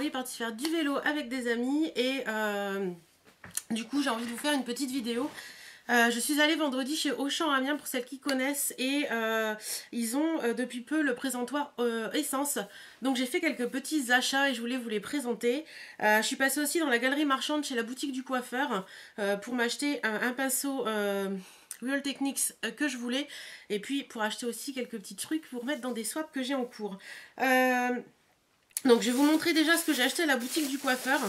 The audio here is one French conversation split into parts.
on est parti faire du vélo avec des amis et du coup j'ai envie de vous faire une petite vidéo. Je suis allée vendredi chez Auchan à Amiens pour celles qui connaissent et ils ont depuis peu le présentoir essence. Donc j'ai fait quelques petits achats et je voulais vous les présenter. Je suis passée aussi dans la galerie marchande chez la boutique du coiffeur pour m'acheter un pinceau Real Techniques que je voulais et puis pour acheter aussi quelques petits trucs pour mettre dans des swaps que j'ai en cours. Donc je vais vous montrer déjà ce que j'ai acheté à la boutique du coiffeur.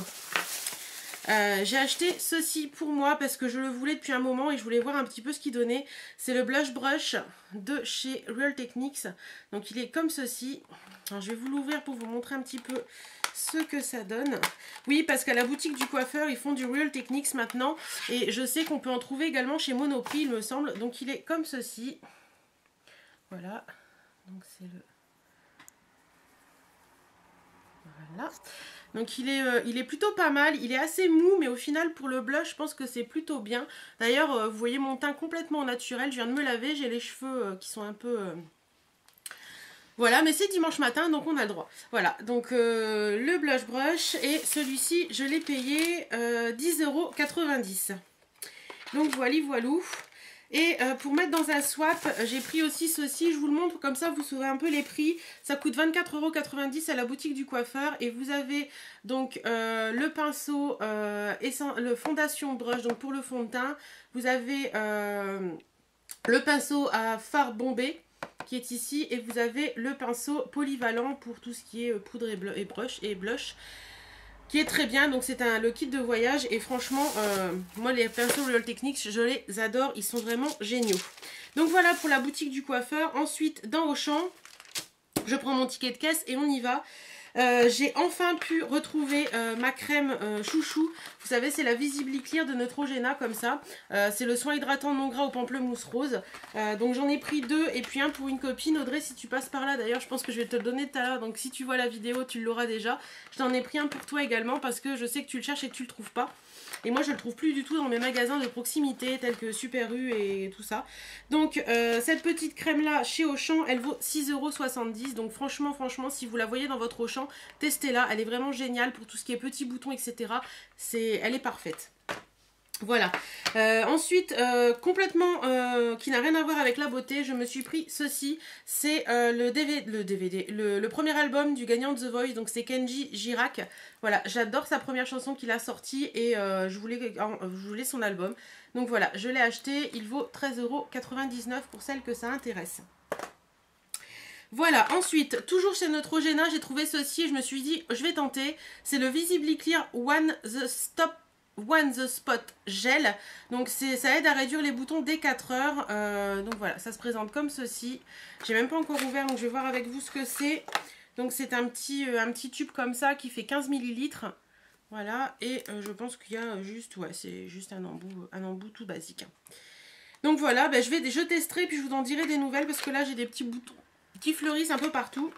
J'ai acheté ceci pour moi parce que je le voulais depuis un moment et je voulais voir un petit peu ce qu'il donnait. C'est le blush brush de chez Real Techniques. Donc il est comme ceci. Alors, je vais vous l'ouvrir pour vous montrer un petit peu ce que ça donne. Oui, parce qu'à la boutique du coiffeur ils font du Real Techniques maintenant et je sais qu'on peut en trouver également chez Monoprix il me semble. Donc il est comme ceci. Voilà. Donc c'est le... Voilà. Donc il est plutôt pas mal, il est assez mou mais au final pour le blush je pense que c'est plutôt bien. D'ailleurs vous voyez mon teint complètement naturel, je viens de me laver, j'ai les cheveux qui sont un peu... Voilà, mais c'est dimanche matin donc on a le droit. Voilà, donc le blush brush et celui-ci je l'ai payé 10,90 €. Donc voilou. Et pour mettre dans un swap, j'ai pris aussi ceci, je vous le montre comme ça vous saurez un peu les prix. Ça coûte 24,90 € à la boutique du coiffeur et vous avez donc le pinceau, le fondation brush, donc pour le fond de teint. Vous avez le pinceau à fard bombé qui est ici et vous avez le pinceau polyvalent pour tout ce qui est poudre et blush. Qui est très bien, donc c'est le kit de voyage et franchement moi les pinceaux Real Techniques je les adore, ils sont vraiment géniaux. Donc voilà pour la boutique du coiffeur. Ensuite dans Auchan je prends mon ticket de caisse et on y va. J'ai enfin pu retrouver ma crème chouchou. Vous savez c'est la Visibly Clear de Neutrogena comme ça. C'est le soin hydratant non gras au pamplemousse rose. Donc j'en ai pris deux et puis un pour une copine. Audrey si tu passes par là d'ailleurs je pense que je vais te le donner tout à l'heure. Donc si tu vois la vidéo tu l'auras déjà. Je t'en ai pris un pour toi également parce que je sais que tu le cherches et que tu le trouves pas. Et moi je le trouve plus du tout dans mes magasins de proximité tels que Super U et tout ça. Donc cette petite crème là chez Auchan elle vaut 6,70 €. Donc franchement si vous la voyez dans votre Auchan, testez-la, elle est vraiment géniale pour tout ce qui est petits boutons etc. Elle est parfaite. Voilà. Ensuite, complètement qui n'a rien à voir avec la beauté, je me suis pris ceci. C'est le premier album du gagnant de The Voice, donc c'est Kenji Girac. Voilà, j'adore sa première chanson qu'il a sortie et je voulais son album. Donc voilà, je l'ai acheté, il vaut 13,99 € pour celles que ça intéresse. Voilà, ensuite, toujours chez Neutrogena, j'ai trouvé ceci et je me suis dit, je vais tenter. C'est le Visibly Clear One the Spot Gel. Donc ça aide à réduire les boutons dès 4 heures. Donc voilà, ça se présente comme ceci. J'ai même pas encore ouvert, donc je vais voir avec vous ce que c'est. Donc c'est un petit tube comme ça qui fait 15 ml. Voilà, et je pense qu'il y a juste, ouais, c'est juste un embout tout basique. Donc voilà, ben, je testerai puis je vous en dirai des nouvelles parce que là j'ai des petits boutons qui fleurissent un peu partout.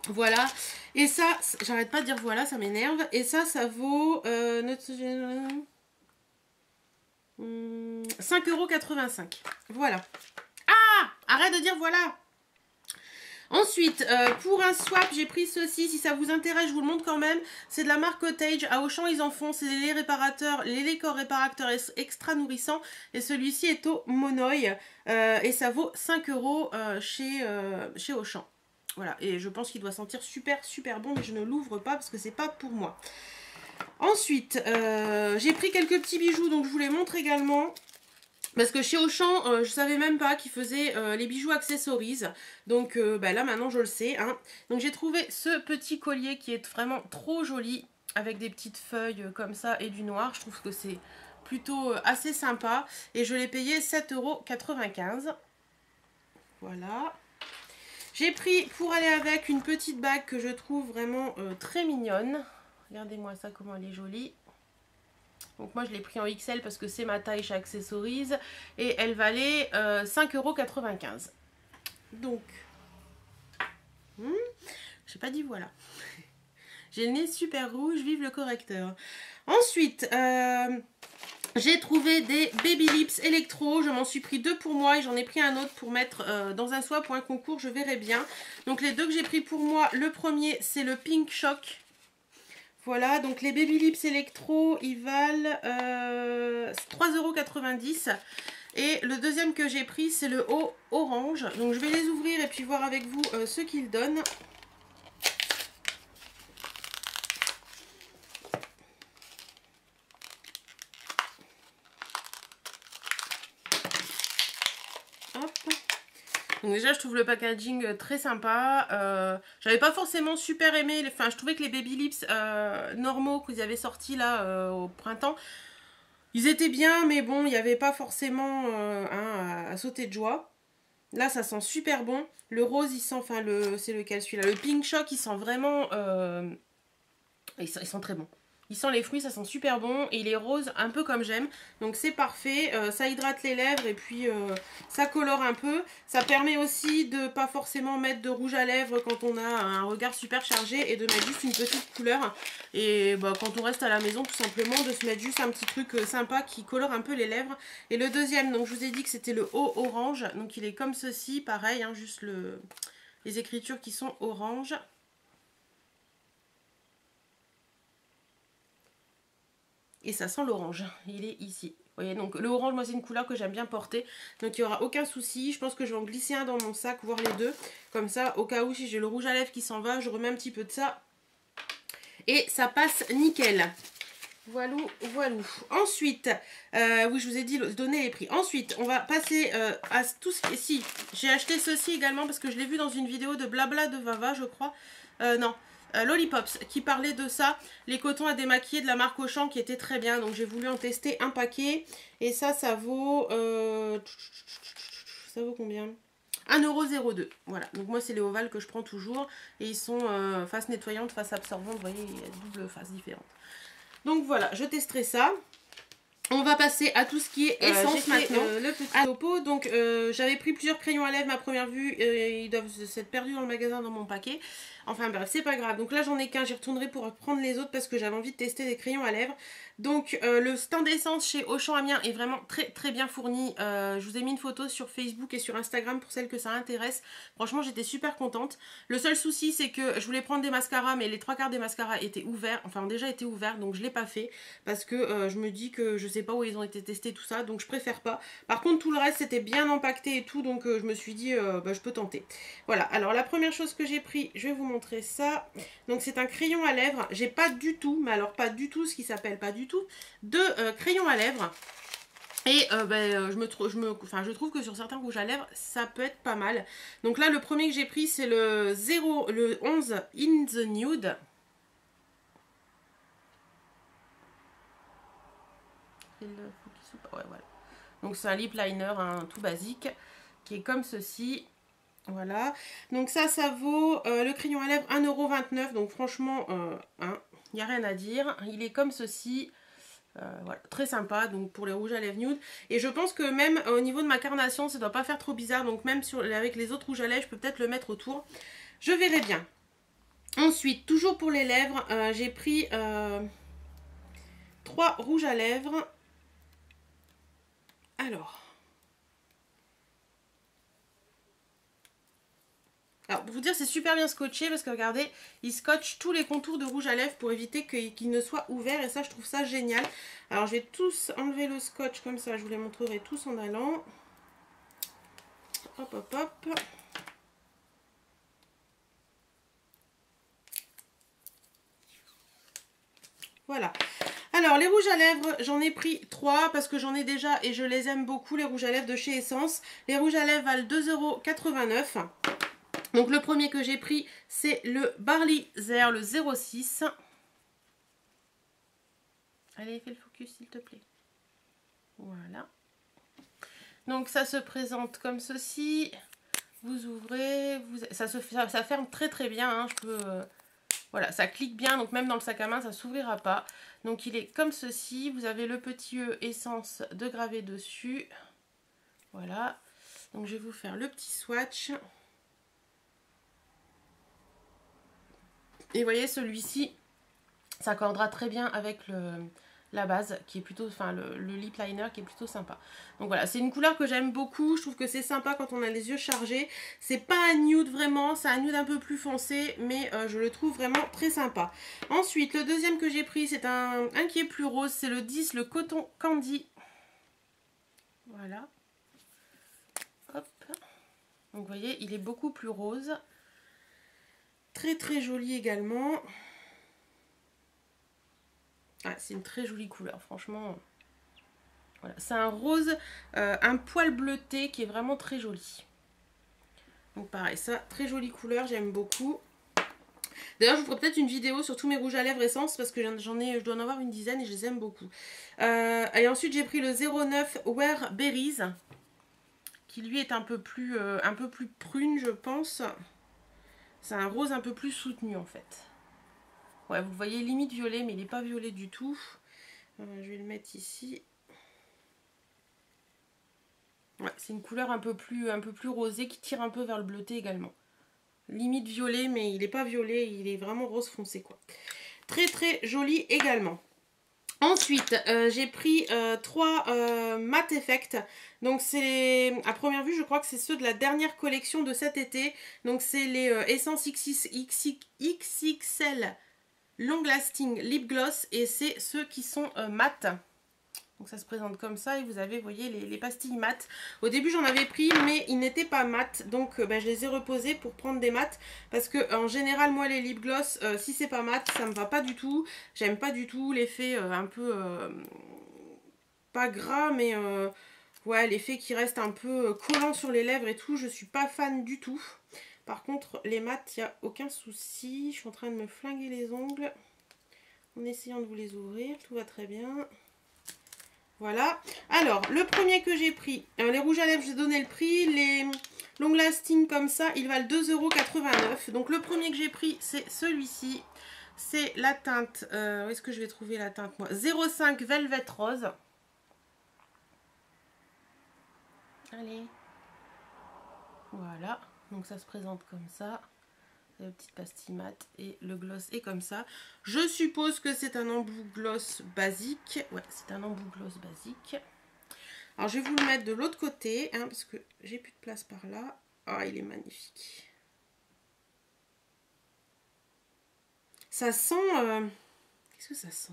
Voilà, et ça, j'arrête pas de dire voilà, ça m'énerve. Et ça vaut 5,85 €. Voilà. Ah, arrête de dire voilà. Ensuite, pour un swap, j'ai pris ceci. Si ça vous intéresse, je vous le montre quand même. C'est de la marque Cottage. À Auchan, ils en font. C'est les laits corps réparateurs extra nourrissants. Et celui-ci est au Monoï. Et ça vaut 5 € chez Auchan. Voilà, et je pense qu'il doit sentir super bon, mais je ne l'ouvre pas parce que c'est pas pour moi. Ensuite, j'ai pris quelques petits bijoux, donc je vous les montre également. Parce que chez Auchan, je savais même pas qu'ils faisaient les bijoux accessories. Donc là maintenant je le sais. Hein. Donc j'ai trouvé ce petit collier qui est vraiment trop joli. Avec des petites feuilles comme ça et du noir. Je trouve que c'est plutôt assez sympa. Et je l'ai payé 7,95 €. Voilà. J'ai pris pour aller avec une petite bague que je trouve vraiment très mignonne. Regardez-moi ça, comment elle est jolie. Donc moi je l'ai pris en XL parce que c'est ma taille chez Accessories. Et elle valait 5,95 €. Donc, j'ai pas dit voilà. J'ai le nez super rouge, vive le correcteur. Ensuite, j'ai trouvé des Baby Lips électro, je m'en suis pris deux pour moi et j'en ai pris un autre pour mettre dans un swap ou un concours, je verrai bien. Donc les deux que j'ai pris pour moi, le premier c'est le Pink Shock. Voilà, donc les Baby Lips Electro, ils valent 3,90 €. Et le deuxième que j'ai pris, c'est le haut orange. Donc je vais les ouvrir et puis voir avec vous ce qu'ils donnent. Hop. Donc déjà je trouve le packaging très sympa. J'avais pas forcément super aimé, enfin je trouvais que les Baby Lips normaux qu'ils avaient sortis là au printemps, ils étaient bien, mais bon, il n'y avait pas forcément à sauter de joie. Là, ça sent super bon. Le rose, il sent, enfin, c'est lequel celui-là? Le Pink Shock, il sent vraiment... ils sont très bons. Il sent les fruits, ça sent super bon. Et il est rose, un peu comme j'aime. Donc c'est parfait. Ça hydrate les lèvres et puis ça colore un peu. Ça permet aussi de pas forcément mettre de rouge à lèvres quand on a un regard super chargé et de mettre juste une petite couleur. Et bah, quand on reste à la maison, tout simplement, de se mettre juste un petit truc sympa qui colore un peu les lèvres. Et le deuxième, donc je vous ai dit que c'était le haut orange. Donc il est comme ceci, pareil, hein, juste les écritures qui sont orange. Et ça sent l'orange, il est ici. Vous voyez, donc le orange, moi c'est une couleur que j'aime bien porter. Donc il n'y aura aucun souci. Je pense que je vais en glisser un dans mon sac, voir les deux. Comme ça, au cas où si j'ai le rouge à lèvres qui s'en va, je remets un petit peu de ça. Et ça passe nickel. Voilà, voilà. Ensuite, oui je vous ai dit donner les prix. Ensuite, on va passer à tout ce qui... Si, j'ai acheté ceci également parce que je l'ai vu dans une vidéo de Blabla de Vava, je crois. Non. Lollipops qui parlait de ça, les cotons à démaquiller de la marque Auchan qui était très bien, donc j'ai voulu en tester un paquet et ça vaut combien? 1,02 €. Voilà, donc moi c'est les ovales que je prends toujours et ils sont face nettoyante, face absorbante, vous voyez, il y a double face différente. Donc voilà, je testerai ça. On va passer à tout ce qui est essence maintenant. Le petit topo. Donc j'avais pris plusieurs crayons à lèvres ma première vue. Ils doivent s'être perdus dans le magasin dans mon paquet. Enfin bref, c'est pas grave. Donc là j'en ai qu'un. J'y retournerai pour prendre les autres parce que j'avais envie de tester des crayons à lèvres. Donc le stand d'essence chez Auchan Amiens est vraiment très très bien fourni. Je vous ai mis une photo sur Facebook et sur Instagram pour celles que ça intéresse. Franchement j'étais super contente. Le seul souci c'est que je voulais prendre des mascaras mais les 3/4 des mascaras étaient ouverts. Enfin ont déjà été ouverts donc je l'ai pas fait. Parce que je me dis que je sais pas où ils ont été testés tout ça. Donc je préfère pas. Par contre tout le reste c'était bien empaqueté et tout. Donc je me suis dit bah, je peux tenter. Voilà, alors la première chose que j'ai pris, je vais vous montrer ça. Donc c'est un crayon à lèvres. J'ai pas du tout, mais alors pas du tout, ce qui s'appelle pas du tout, de crayon à lèvres. Et je trouve que sur certains rouges à lèvres, ça peut être pas mal. Donc là, le premier que j'ai pris, c'est le 11 in the Nude. Ouais, voilà. Donc c'est un lip liner, un tout basique, qui est comme ceci. Voilà, donc ça vaut le crayon à lèvres 1,29 €. Donc franchement, il n'y a rien à dire. Il est comme ceci. Voilà, très sympa donc pour les rouges à lèvres nude. Et je pense que même au niveau de ma carnation, ça ne doit pas faire trop bizarre. Donc même avec les autres rouges à lèvres, je peux peut-être le mettre autour. Je verrai bien. Ensuite, toujours pour les lèvres, j'ai pris 3 rouges à lèvres. Alors... Alors, pour vous dire, c'est super bien scotché parce que regardez, il scotche tous les contours de rouge à lèvres pour éviter qu'il ne soit ouvert et ça, je trouve ça génial. Alors, je vais tous enlever le scotch comme ça, je vous les montrerai tous en allant. Hop, hop, hop. Voilà. Alors, les rouges à lèvres, j'en ai pris 3 parce que j'en ai déjà et je les aime beaucoup, les rouges à lèvres de chez Essence. Les rouges à lèvres valent 2,89 €. Donc le premier que j'ai pris, c'est le Barley Zer, le 06. Allez, fais le focus s'il te plaît. Voilà. Donc ça se présente comme ceci. Vous ouvrez, ça ferme très très bien. Hein. Voilà, ça clique bien, donc même dans le sac à main, ça ne s'ouvrira pas. Donc il est comme ceci. Vous avez le petit E essence de gravé dessus. Voilà. Donc je vais vous faire le petit swatch. Et vous voyez, celui-ci s'accordera très bien avec la base qui est plutôt, enfin le lip liner qui est plutôt sympa. Donc voilà, c'est une couleur que j'aime beaucoup, je trouve que c'est sympa quand on a les yeux chargés. C'est pas un nude vraiment, c'est un nude un peu plus foncé, mais je le trouve vraiment très sympa. Ensuite, le deuxième que j'ai pris, c'est un qui est plus rose, c'est le 10, le Cotton Candy. Voilà. Hop. Donc vous voyez, il est beaucoup plus rose. Très très joli également. Ah, c'est une très jolie couleur, franchement. Voilà. C'est un rose, un poil bleuté qui est vraiment très joli. Donc pareil, ça, très jolie couleur, j'aime beaucoup. D'ailleurs, je vous ferai peut-être une vidéo sur tous mes rouges à lèvres Essence parce que je dois en avoir une dizaine et je les aime beaucoup. Et ensuite, j'ai pris le 09 Wear Berries, qui lui est un peu plus prune, je pense. C'est un rose un peu plus soutenu en fait. Ouais, vous le voyez limite violet, mais il n'est pas violet du tout. Je vais le mettre ici. Ouais, c'est une couleur un peu plus rosée qui tire un peu vers le bleuté également. Limite violet, mais il n'est pas violet, il est vraiment rose foncé quoi. Très très joli également. Ensuite, j'ai pris 3 Matte Effect. Donc c'est, à première vue, je crois que c'est ceux de la dernière collection de cet été. Donc c'est les Essence XXL Long Lasting Lip Gloss. Et c'est ceux qui sont mat. Donc ça se présente comme ça et vous avez, vous voyez, les pastilles mat. Au début j'en avais pris mais ils n'étaient pas mat. Donc je les ai reposés pour prendre des mat. Parce que en général moi les lip gloss, si c'est pas mat, ça me va pas du tout. J'aime pas du tout l'effet un peu, pas gras mais ouais, l'effet qui reste un peu collant sur les lèvres et tout. Je suis pas fan du tout. Par contre les mat, il n'y a aucun souci. Je suis en train de me flinguer les ongles en essayant de vous les ouvrir. Tout va très bien. Voilà. Alors, le premier que j'ai pris, les rouges à lèvres, j'ai donné le prix. Les long lasting comme ça, ils valent 2,89 €. Donc, le premier que j'ai pris, c'est celui-ci. C'est la teinte, où est-ce que je vais trouver la teinte moi, 05 Velvet Rose. Allez. Voilà. Donc, ça se présente comme ça. La petite pastille mat et le gloss est comme ça. Je suppose que c'est un embout gloss basique. Ouais, c'est un embout gloss basique. Alors je vais vous le mettre de l'autre côté, hein, parce que j'ai plus de place par là. Ah, il est magnifique. Ça sent... Qu'est-ce que ça sent?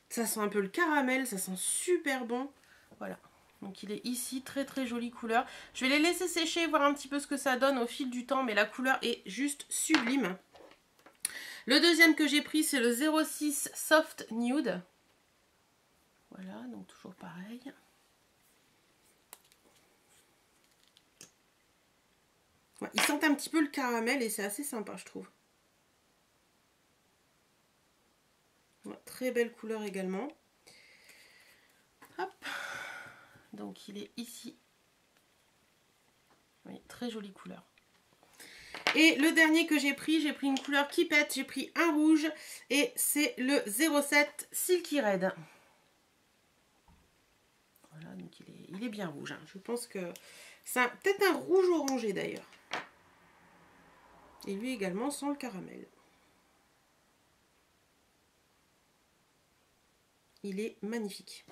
Ça sent un peu le caramel, ça sent super bon. Voilà. Donc il est ici, très très jolie couleur. Je vais les laisser sécher, voir un petit peu ce que ça donne au fil du temps, mais la couleur est juste sublime. Le deuxième que j'ai pris, c'est le 06 Soft Nude. Voilà, donc toujours pareil. Ouais, ils sentent un petit peu le caramel et c'est assez sympa, je trouve. Ouais, très belle couleur également. Hop. Donc il est ici. Oui, très jolie couleur. Et le dernier que j'ai pris une couleur qui pète. J'ai pris un rouge et c'est le 07 Silky Red. Voilà, donc il est bien rouge. Hein. Je pense que c'est peut-être un rouge orangé d'ailleurs. Et lui également sent le caramel. Il est magnifique.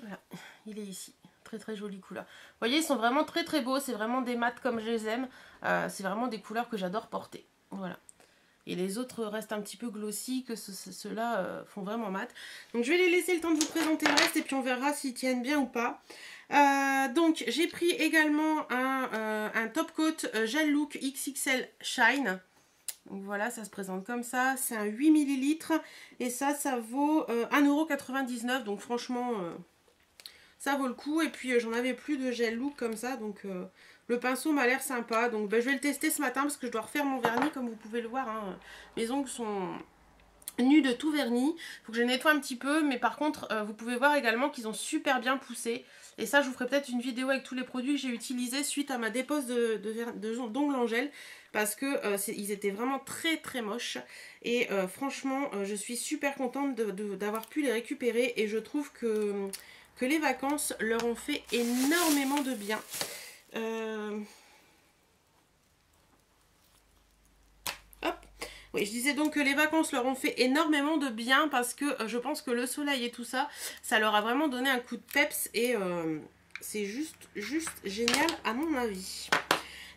Voilà, il est ici. Très très jolie couleur. Vous voyez, ils sont vraiment très très beaux. C'est vraiment des mats comme je les aime. C'est vraiment des couleurs que j'adore porter. Voilà. Et les autres restent un petit peu glossy, que ceux-là font vraiment mat. Donc je vais les laisser le temps de vous présenter le reste et puis on verra s'ils tiennent bien ou pas. Donc j'ai pris également un top coat gel look XXL Shine. Donc voilà, ça se présente comme ça. C'est un 8 ml et ça vaut 1,99 €. Donc franchement, ça vaut le coup. Et puis j'en avais plus de gel look comme ça. Donc le pinceau m'a l'air sympa. Donc je vais le tester ce matin parce que je dois refaire mon vernis comme vous pouvez le voir. Hein. Mes ongles sont nus de tout vernis. Il faut que je nettoie un petit peu. Mais par contre, vous pouvez voir également qu'ils ont super bien poussé. Et ça, je vous ferai peut-être une vidéo avec tous les produits que j'ai utilisés suite à ma dépose d'ongles en gel. Parce que ils étaient vraiment très très moches. Et franchement, je suis super contente d'avoir pu les récupérer. Et je trouve que les vacances leur ont fait énormément de bien. Hop. Oui, je disais donc que les vacances leur ont fait énormément de bien parce que je pense que le soleil et tout ça, ça leur a vraiment donné un coup de peps et c'est juste génial à mon avis.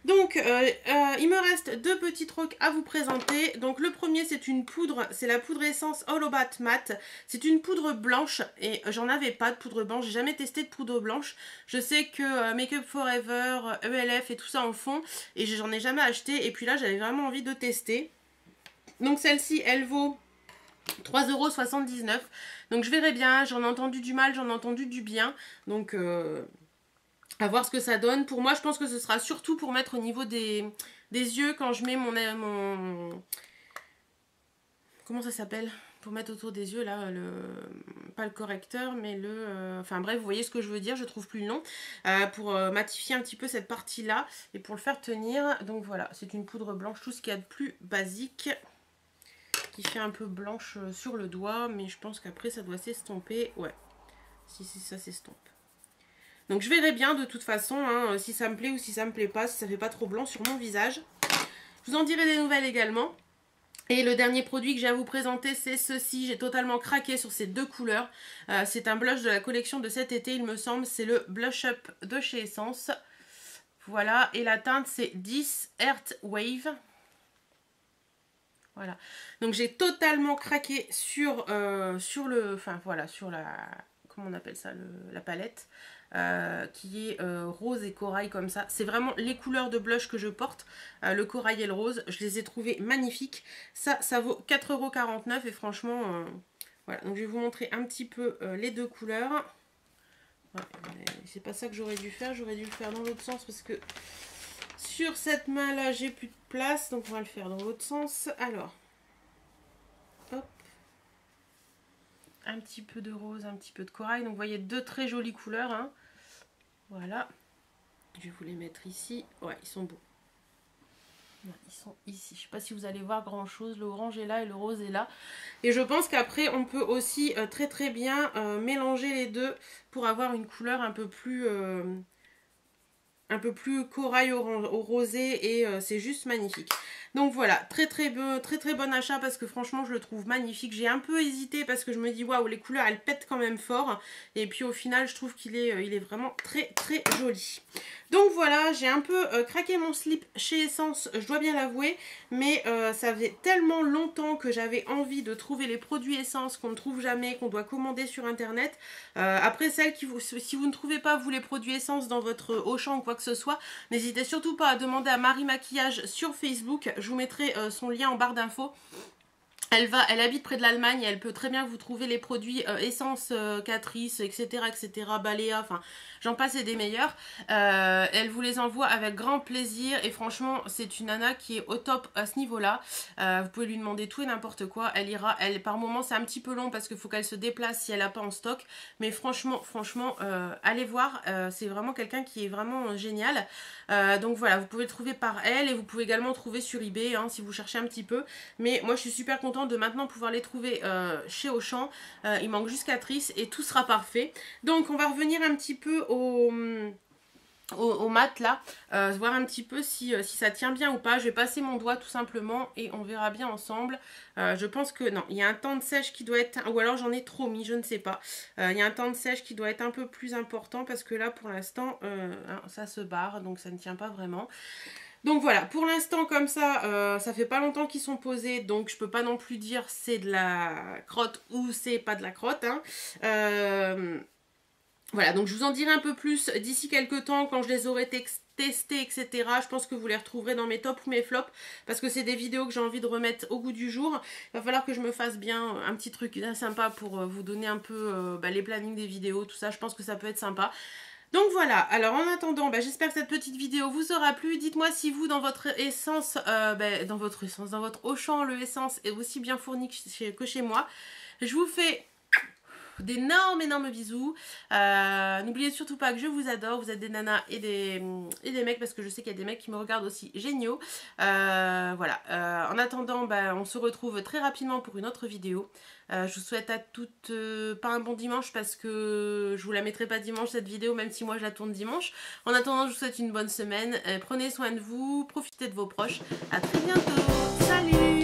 Donc, il me reste deux petits trucs à vous présenter. Donc, le premier, c'est une poudre. C'est la poudre essence All About Matte. C'est une poudre blanche et j'en avais pas de poudre blanche. J'ai jamais testé de poudre blanche. Je sais que Make Up Forever, ELF et tout ça en font et j'en ai jamais acheté. Et puis là, j'avais vraiment envie de tester. Donc, celle-ci, elle vaut 3,79 €. Donc, je verrai bien. J'en ai entendu du mal, j'en ai entendu du bien. Donc... à voir ce que ça donne. Pour moi, je pense que ce sera surtout pour mettre au niveau des yeux quand je mets mon comment ça s'appelle? Pour mettre autour des yeux, là, pas le correcteur, mais enfin bref, vous voyez ce que je veux dire, je trouve plus le nom. Pour matifier un petit peu cette partie-là et pour le faire tenir. Donc voilà, c'est une poudre blanche, tout ce qu'il y a de plus basique, qui fait un peu blanche sur le doigt, mais je pense qu'après, ça doit s'estomper. Ouais, si ça s'estompe. Donc je verrai bien de toute façon hein, si ça me plaît ou si ça me plaît pas, si ça fait pas trop blanc sur mon visage. Je vous en dirai des nouvelles également. Et le dernier produit que j'ai à vous présenter, c'est ceci. J'ai totalement craqué sur ces deux couleurs. C'est un blush de la collection de cet été, il me semble. C'est le Blush Up de chez Essence. Voilà, et la teinte c'est 10 Earth Wave. Voilà, donc j'ai totalement craqué sur le... Enfin voilà, sur la... Comment on appelle ça, la palette. Qui est rose et corail comme ça. C'est vraiment les couleurs de blush que je porte, le corail et le rose. Je les ai trouvés magnifiques. Ça vaut 4,49 € et franchement, voilà. Donc je vais vous montrer un petit peu les deux couleurs. Ouais, c'est pas ça que j'aurais dû faire. J'aurais dû le faire dans l'autre sens parce que sur cette main là, j'ai plus de place. Donc on va le faire dans l'autre sens. Alors, hop. Un petit peu de rose, un petit peu de corail. Donc vous voyez deux très jolies couleurs. Hein. Voilà. Je vais vous les mettre ici. Ouais, ils sont beaux. Ouais, ils sont ici. Je ne sais pas si vous allez voir grand chose. Le orange est là et le rose est là. Et je pense qu'après, on peut aussi très bien mélanger les deux pour avoir une couleur un peu plus corail au rosé et c'est juste magnifique. Donc voilà, très bon achat parce que franchement je le trouve magnifique. J'ai un peu hésité parce que je me dis waouh, les couleurs elles pètent quand même fort et puis au final je trouve qu'il est, il est vraiment très joli. Donc voilà, j'ai un peu craqué mon slip chez Essence, je dois bien l'avouer, mais ça fait tellement longtemps que j'avais envie de trouver les produits Essence qu'on ne trouve jamais, qu'on doit commander sur internet. Après celles qui si vous ne trouvez pas vous les produits Essence dans votre Auchan ou quoi que ce soit, n'hésitez surtout pas à demander à Marie Maquillage sur Facebook. Je vous mettrai son lien en barre d'infos. Elle habite près de l'Allemagne et elle peut très bien vous trouver les produits Essence, Catrice, etc. Balea, enfin j'en passe et des meilleurs. Elle vous les envoie avec grand plaisir et franchement c'est une nana qui est au top à ce niveau-là. Vous pouvez lui demander tout et n'importe quoi. Elle ira, par moment c'est un petit peu long parce qu'il faut qu'elle se déplace si elle n'a pas en stock. Mais franchement, allez voir, c'est vraiment quelqu'un qui est vraiment génial. Donc voilà, vous pouvez le trouver par elle et vous pouvez également trouver sur eBay hein, si vous cherchez un petit peu. Mais moi je suis super contente de maintenant pouvoir les trouver chez Auchan. Il manque juste Catrice et tout sera parfait. Donc on va revenir un petit peu au mat là, voir un petit peu si ça tient bien ou pas. Je vais passer mon doigt tout simplement et on verra bien ensemble. Je pense que non, il y a un temps de sèche qui doit être, ou alors j'en ai trop mis, je ne sais pas. Il y a un temps de sèche qui doit être un peu plus important parce que là pour l'instant ça se barre donc ça ne tient pas vraiment. Donc voilà, pour l'instant comme ça, ça fait pas longtemps qu'ils sont posés, donc je peux pas non plus dire c'est de la crotte ou c'est pas de la crotte. Hein. Voilà, donc je vous en dirai un peu plus d'ici quelques temps quand je les aurai testés, etc. Je pense que vous les retrouverez dans mes tops ou mes flops parce que c'est des vidéos que j'ai envie de remettre au goût du jour. Il va falloir que je me fasse bien un petit truc bien sympa pour vous donner un peu les plannings des vidéos, tout ça. Je pense que ça peut être sympa. Donc voilà, alors en attendant, j'espère que cette petite vidéo vous aura plu. Dites-moi si vous, dans votre essence, dans votre Auchan, le essence est aussi bien fourni que chez moi. Je vous fais d'énormes bisous. N'oubliez surtout pas que je vous adore. Vous êtes des nanas et des mecs parce que je sais qu'il y a des mecs qui me regardent aussi géniaux. Voilà. En attendant, on se retrouve très rapidement pour une autre vidéo. Je vous souhaite à toutes pas un bon dimanche parce que je vous la mettrai pas dimanche cette vidéo même si moi je la tourne dimanche. En attendant, je vous souhaite une bonne semaine. Prenez soin de vous, profitez de vos proches. À très bientôt. Salut!